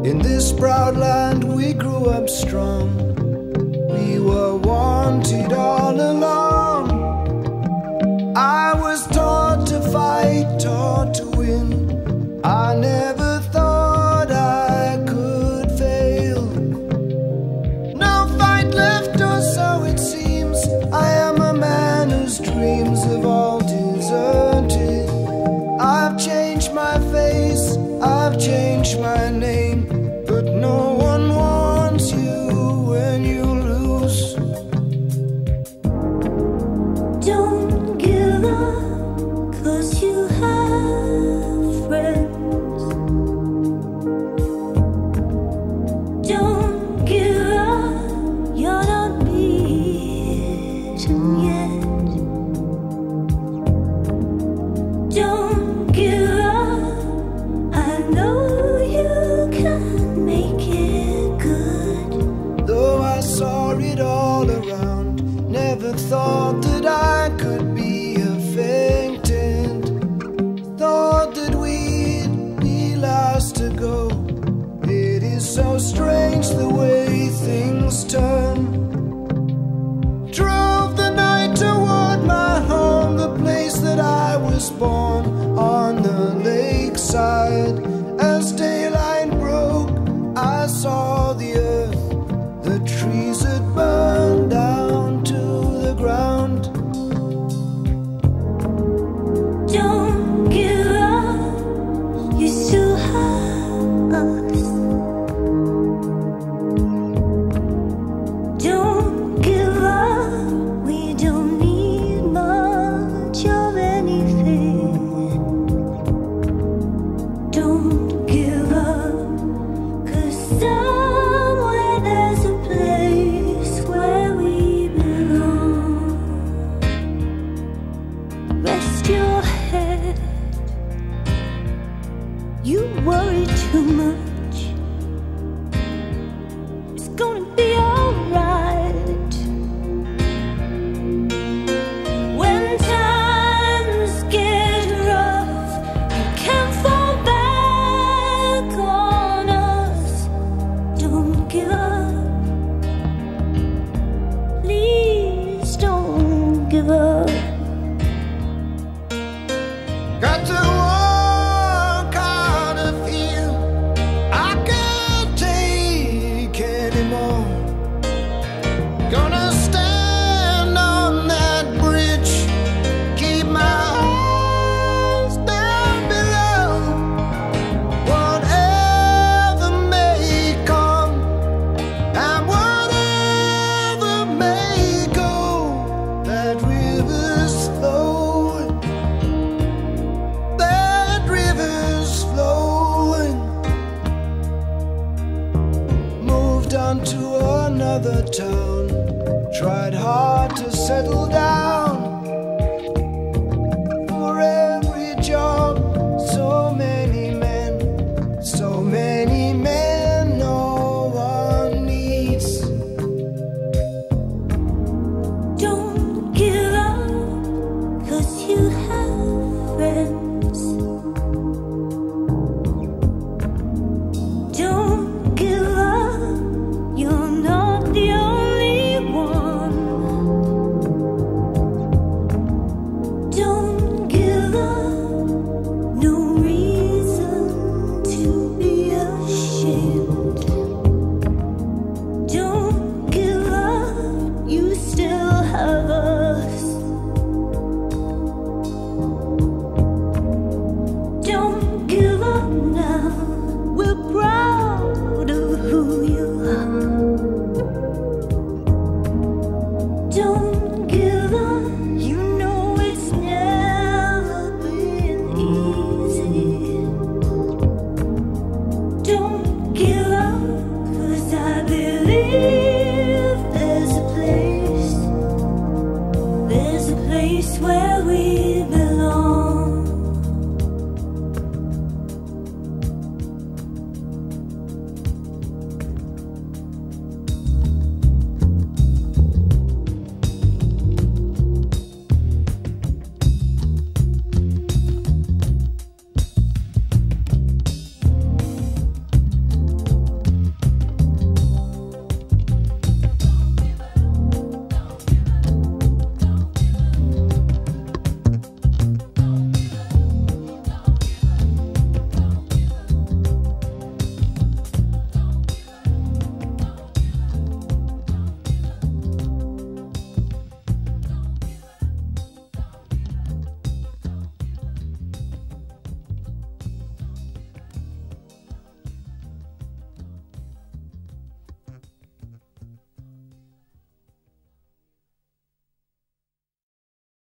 In this proud land we grew up strong. We were wanted all along. I was taught to fight, taught to win. I never thought I could fail. No fight left, or so it seems. I am a man whose dreams have all deserted. I've changed my face, I've changed my name, but no one wants you when you lose. Don't give up, 'cause you have friends. Don't give up, you're not beaten yet. Don't give up, I know you can make it good. Though I saw it all around, never thought that I could be a faintant. Thought that we'd be last to go. It is so strange the way things turn. Drove the night toward my home, the place that I was born, on the lakeside. As daylight broke, I saw the earth, the trees had burned down to the ground. Don't give up, you still have us. Don't give up, we don't need much of anything. Don't give up, 'cause somewhere there's a place where we belong. Rest your head, you worry too much. It's gonna be alright. When times get rough, you can't fall back on us. Don't give up, please don't give up. Got to walk out of here, I can't take anymore. Gonna stand on that bridge, keep my eyes down below. Whatever may come, and whatever may go, that river's flowing, that river's flowing. Moved on to another town.